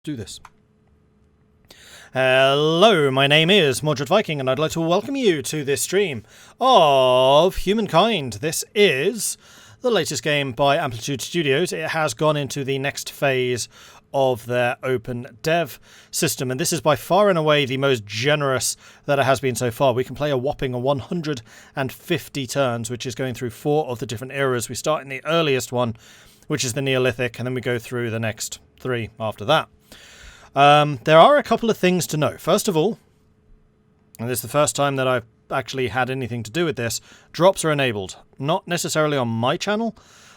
Do this. Hello, my name is Mordred Viking, and I'd like to welcome you to this stream of Humankind. This is the latest game by Amplitude Studios. It has gone into the next phase of their OpenDev system, and this is by far and away the most generous that it has been so far. We can play a whopping 150 turns, which is going through 4 of the different eras. We start in the earliest one, which is the Neolithic, and then we go through the next 3 after that. There are a couple of things to know. First of all, and this is the first time that I've actually had anything to do with this, drops are enabled. Not necessarily on my channel.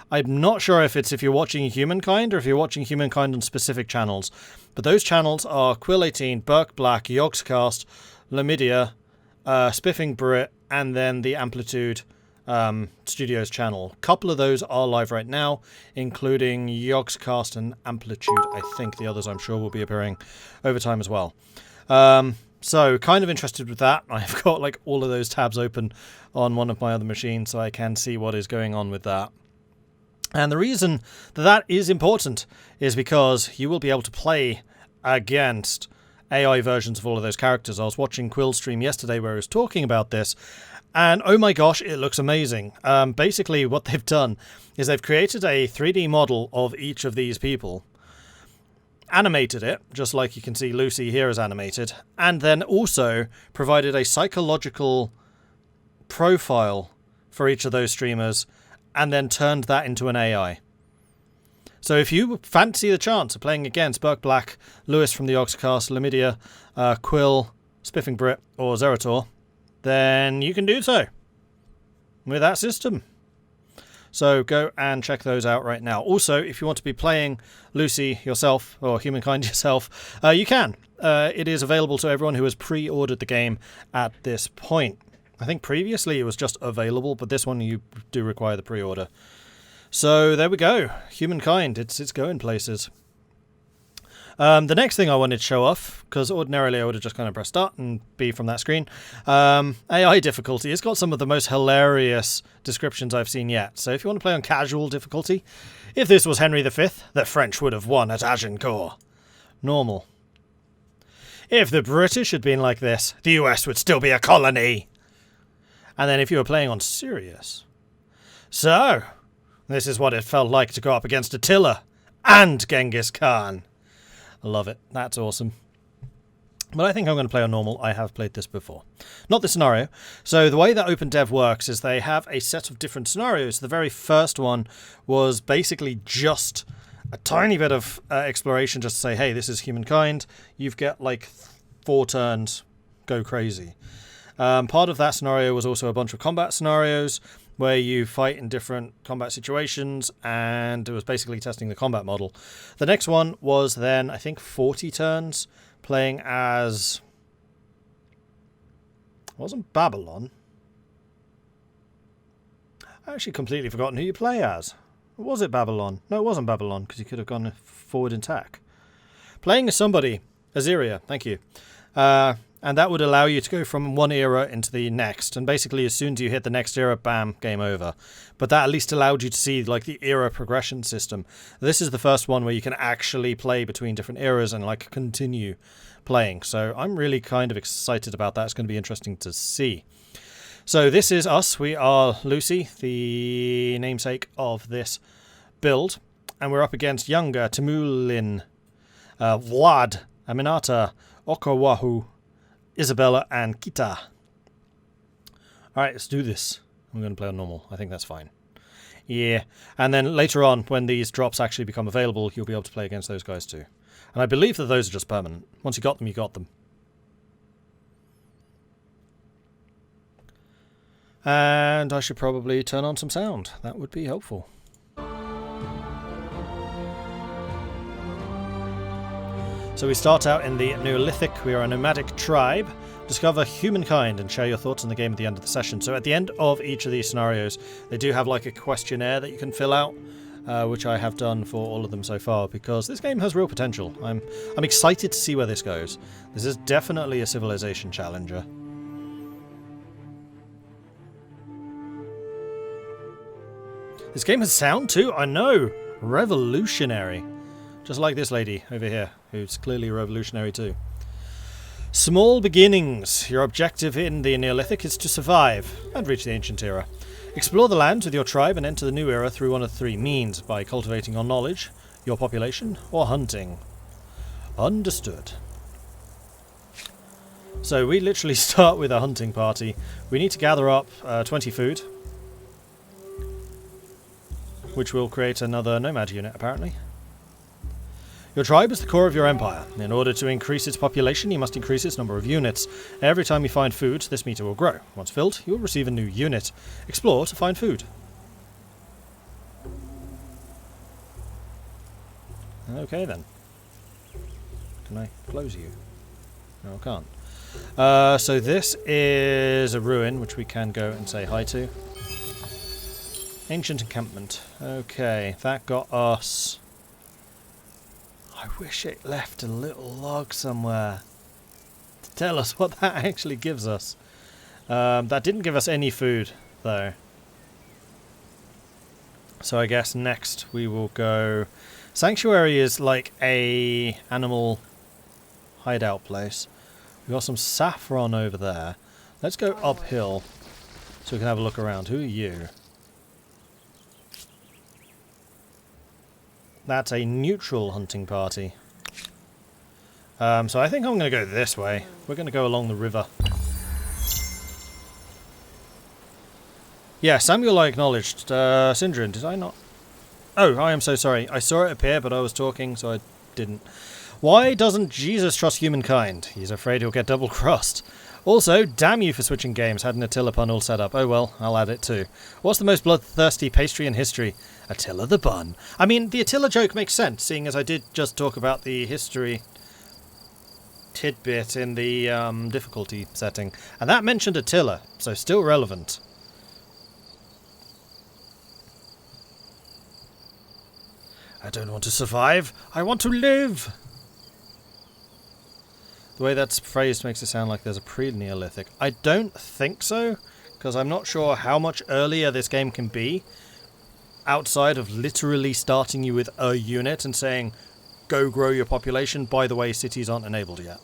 I'm not sure if it's if you're watching Humankind or if you're watching Humankind on specific channels. But those channels are Quill18, Burke Black, Yogscast, Lamidia, Spiffing Brit, and then the Amplitude Studios channel. A couple of those are live right now, including Yogscast and Amplitude. I think the others I'm sure will be appearing over time as well. So kind of interested with that. I've got like all of those tabs open on one of my other machines so I can see what is going on with that. And the reason that that is important is because you will be able to play against AI versions of all of those characters. I was watching Quill's stream yesterday where he was talking about this, and oh my gosh, it looks amazing. Basically what they've done is they've created a 3D model of each of these people, animated it, just like you can see Lucy here is animated, and then also provided a psychological profile for each of those streamers, and then turned that into an AI. So if you fancy the chance of playing against Burke Black, Lewis from the Yogscast, Lamidia, Quill, Spiffing Brit, or Zerator, then you can do so with that system. So go and check those out right now. Also, if you want to be playing Lucy yourself, or Humankind yourself, you can. It is available to everyone who has pre-ordered the game at this point. I think previously it was just available, but this one you do require the pre-order. So there we go. Humankind, it's going places. The next thing I wanted to show off, because ordinarily I would have just kind of pressed start and be from that screen, AI difficulty. It's got some of the most hilarious descriptions I've seen yet. So if you want to play on casual difficulty, if this was Henry V, the French would have won at Agincourt. Normal. If the British had been like this, the US would still be a colony. And then if you were playing on serious. So, this is what it felt like to go up against Attila and Genghis Khan. I love it. That's awesome. But I think I'm going to play on normal. I have played this before. Not this scenario. So the way that OpenDev works is they have a set of different scenarios. The very first one was basically just a tiny bit of exploration, just to say, hey, this is Humankind. You've got like 4 turns. Go crazy. Part of that scenario was also a bunch of combat scenarios where you fight in different combat situations, and it was basically testing the combat model. The next one was then, I think, 40 turns playing as... It wasn't Babylon. I actually completely forgotten who you play as. Was it Babylon? No, it wasn't Babylon, because you could have gone forward in tack. Playing as somebody, Assyria, thank you. And that would allow you to go from one era into the next. And basically, as soon as you hit the next era, bam, game over. But that at least allowed you to see like the era progression system. This is the first one where you can actually play between different eras and like continue playing. So I'm really kind of excited about that. It's going to be interesting to see. So this is us. We are Lucy, the namesake of this build. And we're up against Younger, Timulin, Vlad, Aminata, Okawahu, Isabella, and Kita. Alright, let's do this. I'm going to play on normal. I think that's fine. Yeah. And then later on, when these drops actually become available, you'll be able to play against those guys too. And I believe that those are just permanent. Once you got them, you got them. And I should probably turn on some sound. That would be helpful. So we start out in the Neolithic. We are a nomadic tribe. Discover Humankind and share your thoughts on the game at the end of the session. So at the end of each of these scenarios, they do have like a questionnaire that you can fill out, which I have done for all of them so far, because this game has real potential. I'm excited to see where this goes. This is definitely a civilization challenger. This game has sound too, I know. Revolutionary. Just like this lady over here, who's clearly a revolutionary too. Small beginnings. Your objective in the Neolithic is to survive and reach the ancient era. Explore the lands with your tribe and enter the new era through one of three means: by cultivating your knowledge, your population, or hunting. Understood. So we literally start with a hunting party. We need to gather up 20 food, which will create another nomad unit apparently. Your tribe is the core of your empire. In order to increase its population, you must increase its number of units. Every time you find food, this meter will grow. Once filled, you will receive a new unit. Explore to find food. Okay then. Can I close you? No, I can't. So this is a ruin, which we can go and say hi to. Ancient encampment. Okay, that got us... I wish it left a little log somewhere to tell us what that actually gives us. That didn't give us any food, though. So I guess next we will go... Sanctuary is like a animal hideout place. We've got some saffron over there. Let's go uphill so we can have a look around. Who are you? That's a neutral hunting party. So I think I'm going to go this way. We're going to go along the river. Yeah, Samuel I acknowledged. Sindrin, did I not? Oh, I am so sorry. I saw it appear, but I was talking, so I didn't. Why doesn't Jesus trust humankind? He's afraid he'll get double-crossed. Also, damn you for switching games. Had an Attila pun all set up. Oh well, I'll add it too. What's the most bloodthirsty pastry in history? Attila the bun. I mean, the Attila joke makes sense, seeing as I did just talk about the history tidbit in the difficulty setting. And that mentioned Attila, so still relevant. I don't want to survive. I want to live. The way that's phrased makes it sound like there's a pre-Neolithic. I don't think so, because I'm not sure how much earlier this game can be, outside of literally starting you with a unit and saying, go grow your population. By the way, cities aren't enabled yet.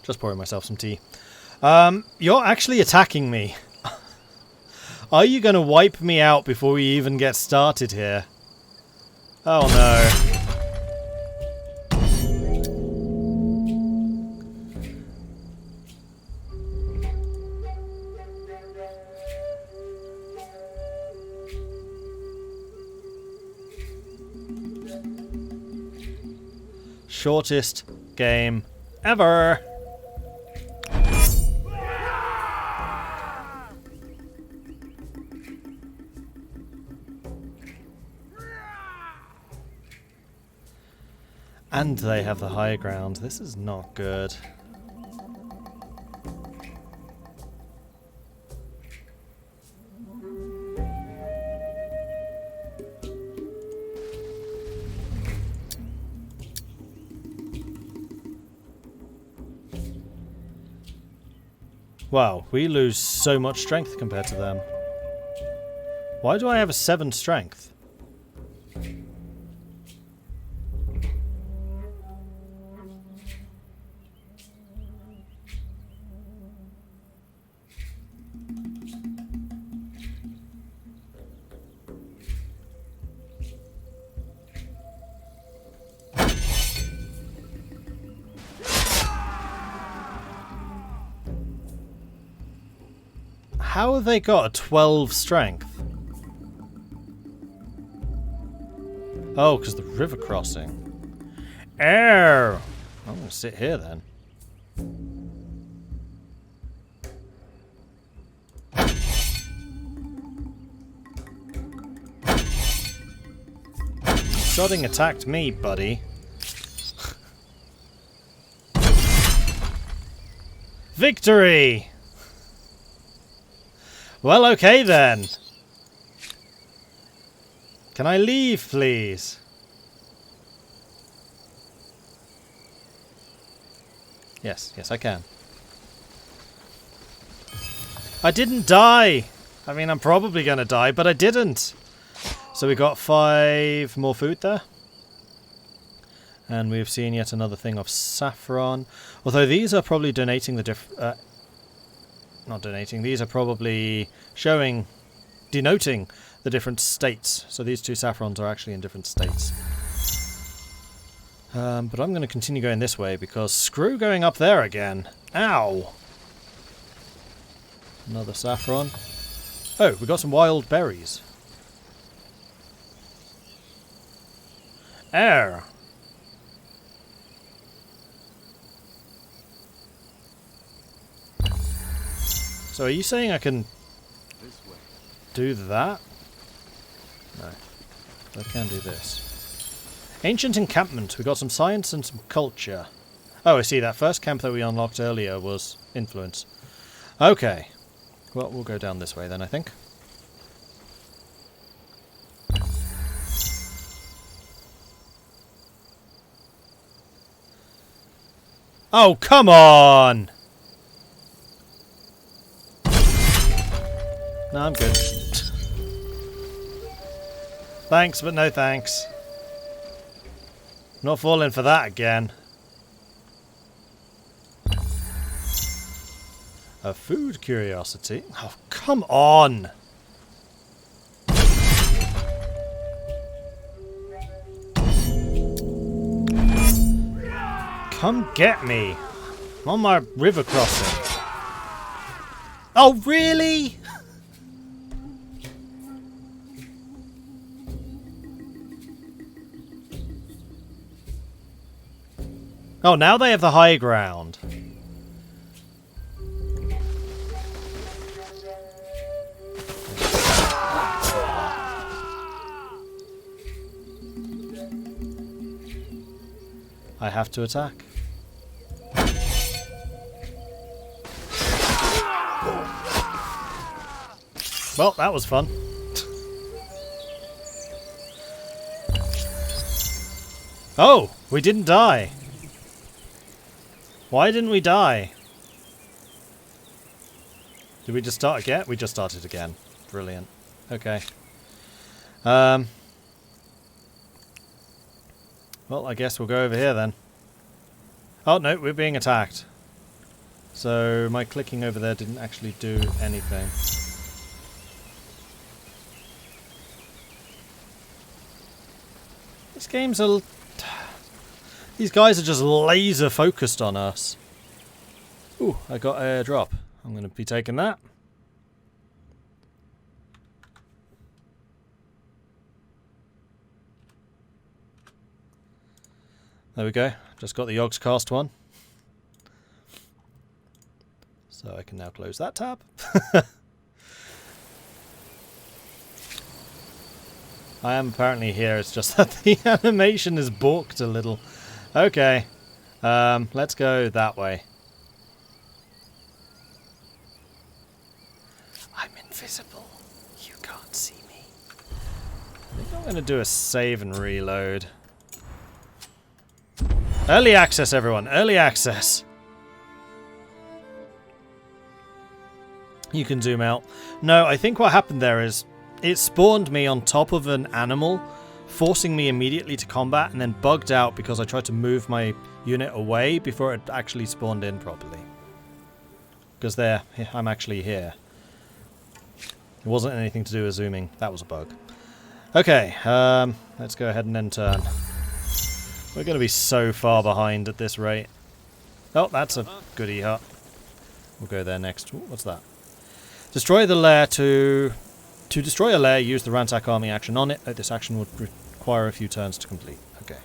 Just pouring myself some tea. You're actually attacking me. Are you going to wipe me out before we even get started here? Oh no. Shortest game ever. And they have the high ground. This is not good. Wow, we lose so much strength compared to them. Why do I have a 7 strength? How have they got a 12 strength? Oh, because the river crossing. Air! I'm going to sit here then. Sodding attacked me, buddy. Victory! Well, okay then. Can I leave, please? Yes, yes I can. I didn't die! I mean, I'm probably gonna die, but I didn't! So we got 5 more food there. And we've seen yet another thing of saffron. Although these are probably donating the not donating, these are probably denoting the different states. So these 2 saffrons are actually in different states. But I'm going to continue going this way because screw going up there again. Ow! Another saffron. Oh, we got some wild berries. Air. So are you saying I can do that? No. I can do this. Ancient encampment. We got some science and some culture. Oh, I see. That first camp that we unlocked earlier was influence. Okay. Well, we'll go down this way then, I think. Oh, come on! No, I'm good. Thanks, but no thanks. Not falling for that again. A food curiosity? Oh, come on! Come get me! I'm on my river crossing. Oh, really? Oh, now they have the high ground. I have to attack. Well, that was fun. Oh, we didn't die. Why didn't we die? Did we just start again? We just started again. Brilliant. Okay. Well, I guess we'll go over here then. Oh, no, we're being attacked. So my clicking over there didn't actually do anything. This game's a... These guys are just laser focused on us. Ooh, I got a drop. I'm going to be taking that. There we go. Just got the Yogscast one. So I can now close that tab. I am apparently here, it's just that the animation is balked a little. Okay, let's go that way. I'm invisible. You can't see me. I think I'm going to do a save and reload. Early access, everyone. Early access. You can zoom out. No, I think what happened there is it spawned me on top of an animal, forcing me immediately to combat, and then bugged out because I tried to move my unit away before it actually spawned in properly. Because there, I'm actually here. It wasn't anything to do with zooming. That was a bug. Okay, let's go ahead and then turn. We're going to be so far behind at this rate. Oh, that's a goodie hut. We'll go there next. Ooh, what's that? Destroy the lair to destroy a lair, use the ransack army action on it. This action would require a few turns to complete. Okay.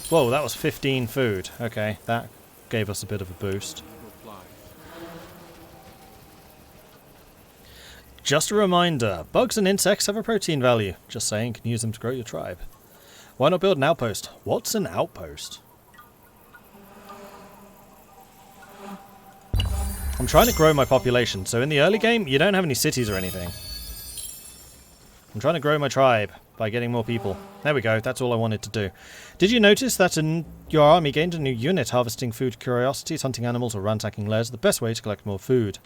Whoa, that was 15 food. Okay, that gave us a bit of a boost. Just a reminder, bugs and insects have a protein value. Just saying, can use them to grow your tribe. Why not build an outpost? What's an outpost? I'm trying to grow my population, so in the early game, you don't have any cities or anything. I'm trying to grow my tribe. by getting more people. There we go, that's all I wanted to do. Did you notice that your army gained a new unit? Harvesting food curiosities, hunting animals, or ransacking lairs are the best way to collect more food.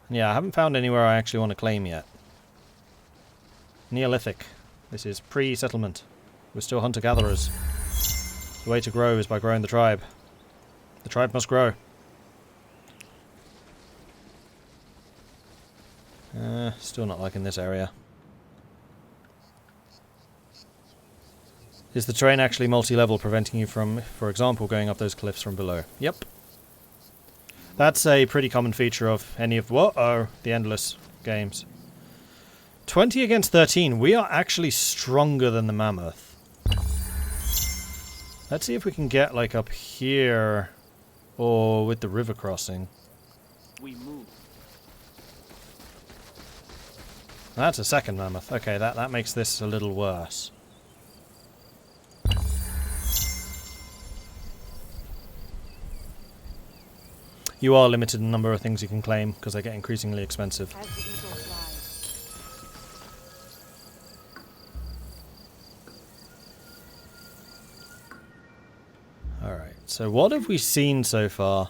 Yeah, I haven't found anywhere I actually want to claim yet. Neolithic. This is pre-settlement. We're still hunter-gatherers. The way to grow is by growing the tribe. The tribe must grow. Still not liking this area. Is the terrain actually multi-level, preventing you from, for example, going up those cliffs from below? Yep. That's a pretty common feature of any of the endless games. 20 against 13. We are actually stronger than the mammoth. Let's see if we can get like up here or with the river crossing. We move. That's a second mammoth. Okay, that makes this a little worse. You are limited in the number of things you can claim because they get increasingly expensive. As the eagle flies. Alright, so what have we seen so far?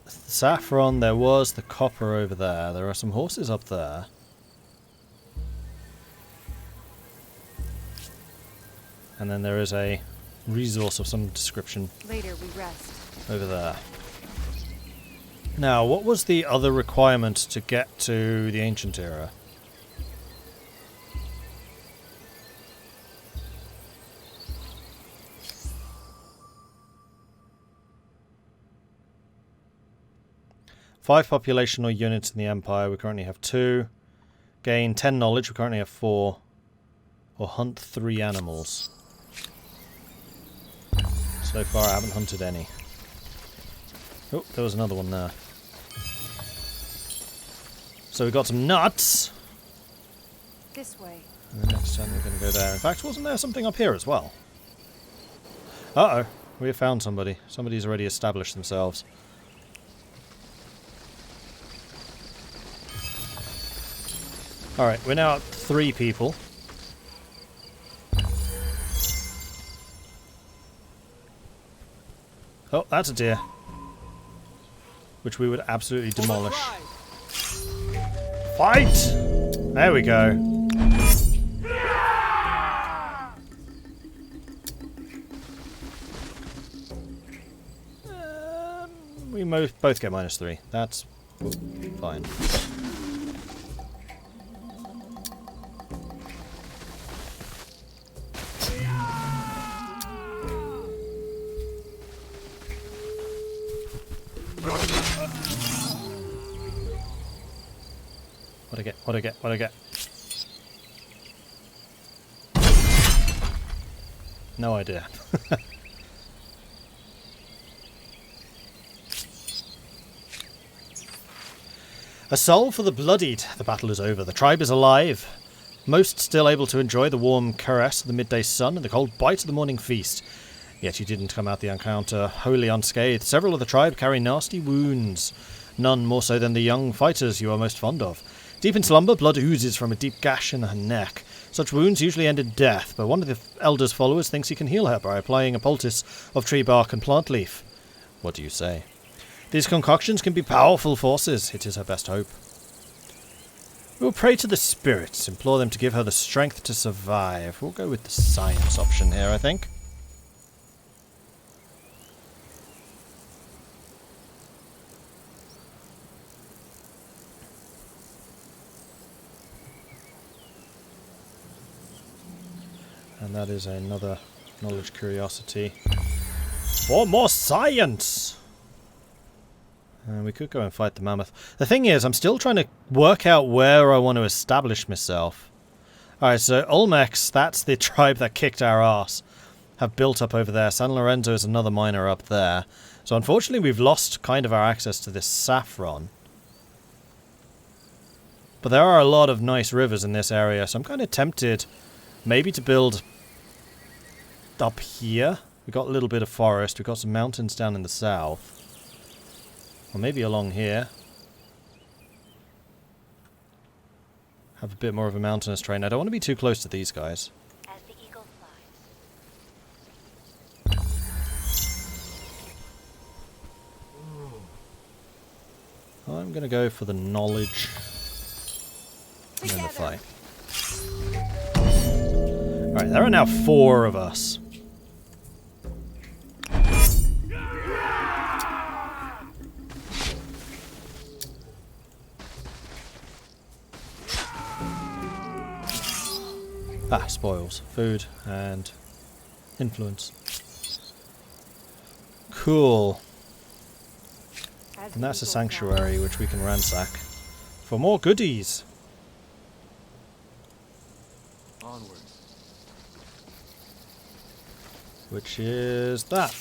The saffron, there was the copper over there. There are some horses up there. And then there is a resource of some description Later we rest. over there. Now, what was the other requirement to get to the ancient era? Five population or units in the Empire. We currently have 2. Gain 10 knowledge. We currently have 4. Or hunt 3 animals. So far I haven't hunted any. Oh, there was another one there. So we got some nuts. This way. And the next time we're going to go there. In fact, wasn't there something up here as well? Uh-oh. We have found somebody. Somebody's already established themselves. Alright, we're now at 3 people. Oh, that's a deer. Which we would absolutely demolish. Fight! There we go. We both get -3. That's fine. What I get? No idea. A soul for the bloodied. The battle is over. The tribe is alive. Most still able to enjoy the warm caress of the midday sun and the cold bite of the morning feast. Yet you didn't come out the encounter wholly unscathed. Several of the tribe carry nasty wounds. None more so than the young fighters you are most fond of. Deep in slumber, blood oozes from a deep gash in her neck. Such wounds usually end in death, but one of the elder's followers thinks he can heal her by applying a poultice of tree bark and plant leaf. What do you say? These concoctions can be powerful forces. It is her best hope. We will pray to the spirits, implore them to give her the strength to survive. We'll go with the science option here, I think. And that is another knowledge curiosity. For more science! And we could go and fight the mammoth. The thing is, I'm still trying to work out where I want to establish myself. Alright, so Olmecs, that's the tribe that kicked our ass, have built up over there. San Lorenzo is another miner up there. So unfortunately we've lost kind of our access to this saffron. But there are a lot of nice rivers in this area, so I'm kind of tempted maybe to build up here. We've got a little bit of forest. We've got some mountains down in the south. Or maybe along here. have a bit more of a mountainous terrain. I don't want to be too close to these guys. As the eagle flies. I'm going to go for the knowledge and then the fight. Alright, there are now 4 of us. Ah, spoils. Food and influence. Cool. And that's a sanctuary which we can ransack for more goodies. Onward. Which is that.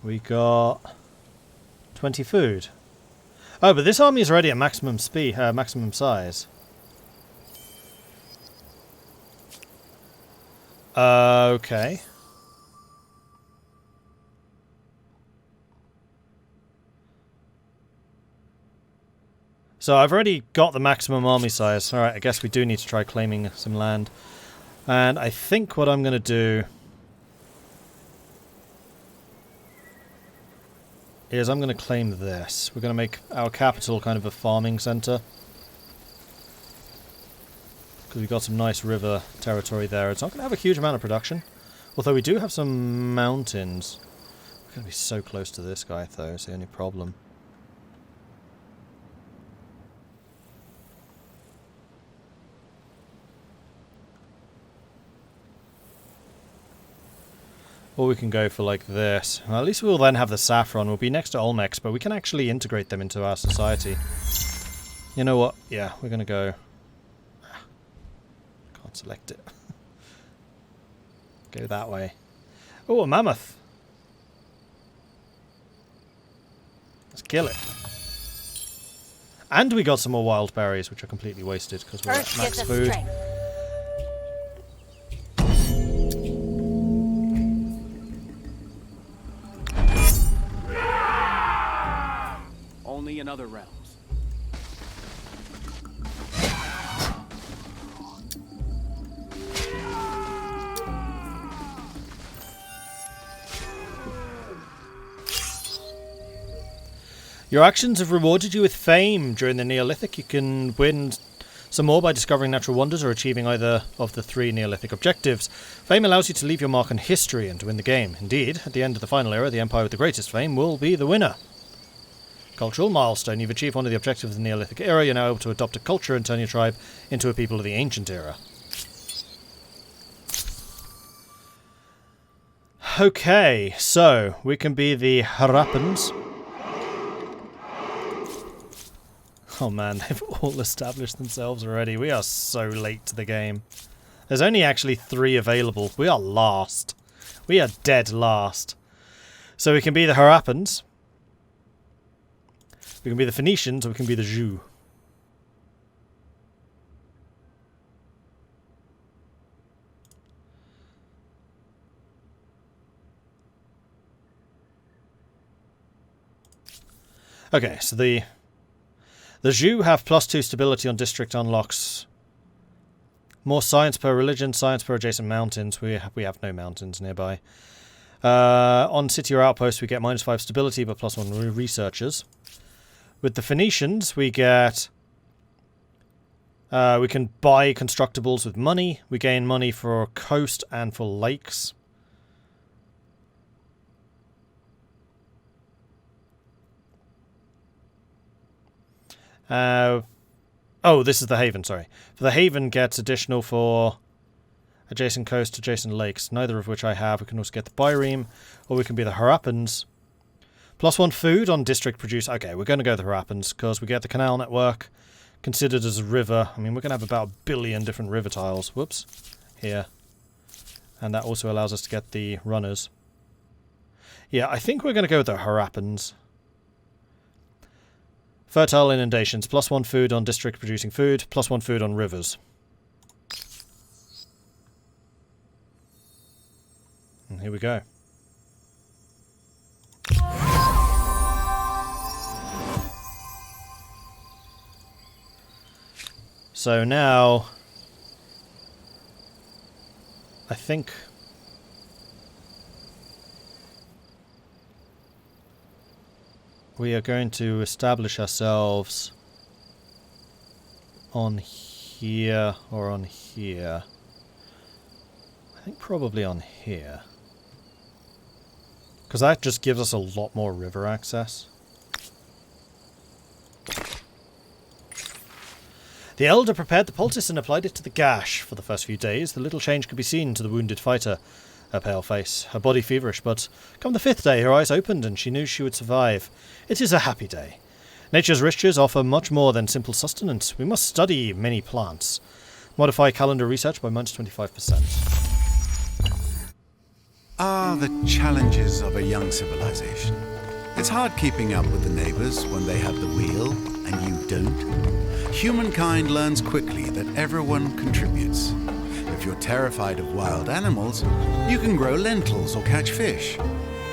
We got 20 food. Oh, but this army is already at maximum speed, maximum size. Okay. So I've already got the maximum army size. Alright, I guess we do need to try claiming some land. And I think what I'm going to do is I'm going to claim this. We're going to make our capital kind of a farming centre. Because we've got some nice river territory there. It's not going to have a huge amount of production. Although we do have some mountains. We're going to be so close to this guy though, it's the only problem. Or we can go for like this. Well, at least we'll then have the saffron. We'll be next to Olmecs, but we can actually integrate them into our society. You know what? Yeah, we're going to go... Can't select it. Go that way. Oh, a mammoth. Let's kill it. And we got some more wild berries, which are completely wasted because we're at max food. Strength. Only in other realms. Your actions have rewarded you with fame. During the Neolithic, you can win some more by discovering natural wonders or achieving either of the 3 Neolithic objectives. Fame allows you to leave your mark on history and to win the game. Indeed, at the end of the final era, the Empire with the greatest fame will be the winner. Cultural milestone. You've achieved one of the objectives of the Neolithic era. You're now able to adopt a culture and turn your tribe into a people of the ancient era. Okay, so we can be the Harappans. Oh man, they've all established themselves already. We are so late to the game. There's only actually 3 available. We are last. We are dead last. So we can be the Harappans. We can be the Phoenicians, or we can be the Jew. Okay, so the Jew have +2 stability on district unlocks. More science per religion, science per adjacent mountains. We have no mountains nearby. On city or outpost, we get -5 stability, but +1 researchers. With the Phoenicians, we get... we can buy constructibles with money. We gain money for coast and for lakes. Oh, this is the Haven, sorry. For the Haven gets additional for adjacent coast, adjacent lakes, neither of which I have. We can also get the Byreme, or we can be the Harappans. +1 food on district produce. Okay, we're going to go the Harappans, because we get the canal network considered as a river. I mean, we're going to have about 1 billion different river tiles. Whoops. Here. And that also allows us to get the runners. Yeah, I think we're going to go with the Harappans. Fertile inundations. +1 food on district producing food. +1 food on rivers. And here we go. So now, I think we are going to establish ourselves on here or on here. I think probably on here. Because that just gives us a lot more river access. The elder prepared the poultice and applied it to the gash. For the first few days, the little change could be seen to the wounded fighter. Her pale face, her body feverish, but come the 5th day, her eyes opened and she knew she would survive. It is a happy day. Nature's riches offer much more than simple sustenance. We must study many plants. Modify calendar research by -25%. The challenges of a young civilization. It's hard keeping up with the neighbors when they have the wheel and you don't. Humankind learns quickly that everyone contributes. If you're terrified of wild animals, you can grow lentils or catch fish.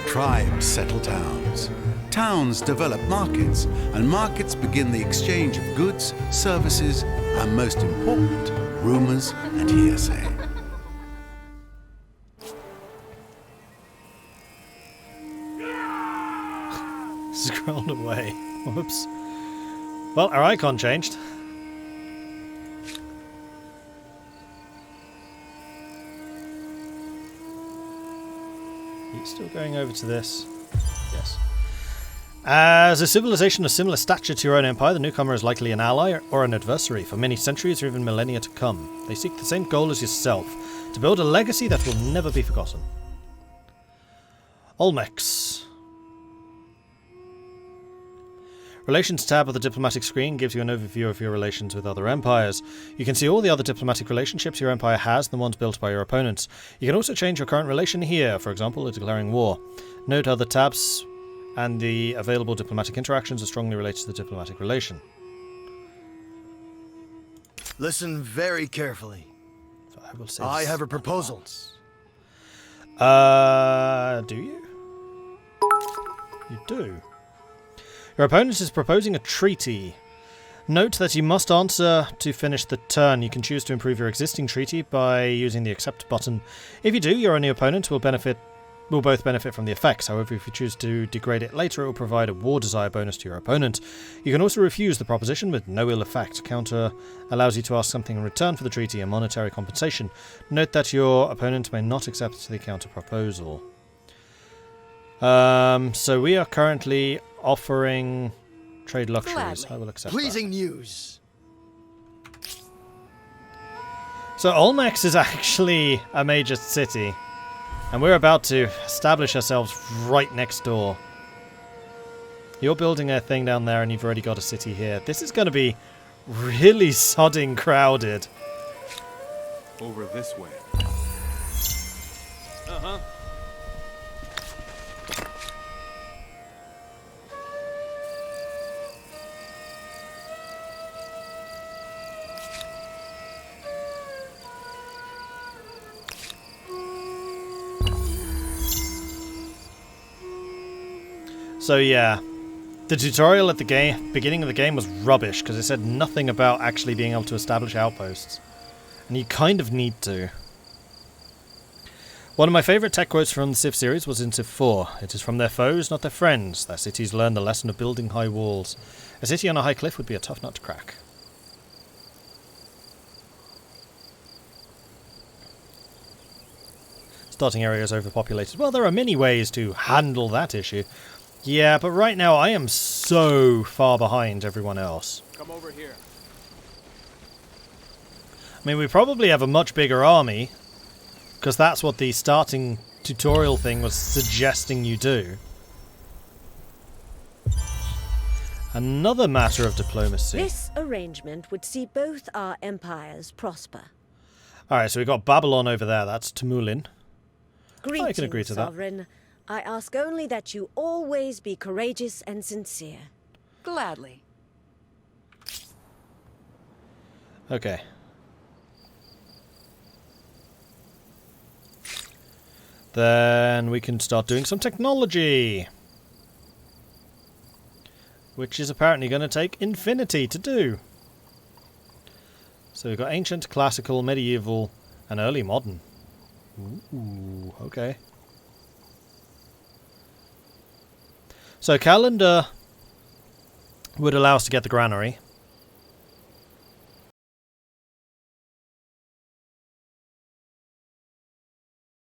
Tribes settle towns. Towns develop markets, and markets begin the exchange of goods, services, and most important, rumors and hearsay. Scrolled away. Whoops. Well, our icon changed. Are you still going over to this? Yes. As a civilization of similar stature to your own empire, the newcomer is likely an ally or an adversary for many centuries or even millennia to come. They seek the same goal as yourself, to build a legacy that will never be forgotten. Olmecs. Relations tab of the diplomatic screen gives you an overview of your relations with other empires. You can see all the other diplomatic relationships your empire has and the ones built by your opponents. You can also change your current relation here, for example, declaring war. Note how the tabs and the available diplomatic interactions are strongly related to the diplomatic relation. Listen very carefully. I will say I have a proposal. Do you? You do. Your opponent is proposing a treaty. Note that you must answer to finish the turn. You can choose to improve your existing treaty by using the accept button. If you do, your only opponent will both benefit from the effects. However, if you choose to degrade it later, it will provide a war desire bonus to your opponent. You can also refuse the proposition with no ill effect. Counter allows you to ask something in return for the treaty, a monetary compensation. Note that your opponent may not accept the counter proposal. So we are currently offering trade luxuries. Gladly. I will accept Pleasing news. So Olmecs is actually a major city, and we're about to establish ourselves right next door. You're building a thing down there and you've already got a city here. This is going to be really sodding crowded. Over this way. Uh-huh. So yeah, the tutorial at the beginning of the game was rubbish because it said nothing about actually being able to establish outposts. And you kind of need to. One of my favourite tech quotes from the Civ series was in Civ 4. It is from their foes, not their friends. Their cities learn the lesson of building high walls. A city on a high cliff would be a tough nut to crack. Starting area is overpopulated. Well, there are many ways to handle that issue. Yeah, but right now I am so far behind everyone else. Come over here. I mean, we probably have a much bigger army, because that's what the starting tutorial thing was suggesting you do. Another matter of diplomacy. This arrangement would see both our empires prosper. Alright, so we've got Babylon over there. That's Tamulin. Greetings, I can agree to that. Sovereign. I ask only that you always be courageous and sincere. Gladly. Okay. Then we can start doing some technology. Which is apparently going to take infinity to do. So we've got ancient, classical, medieval, and early modern. Ooh, okay. So calendar would allow us to get the granary.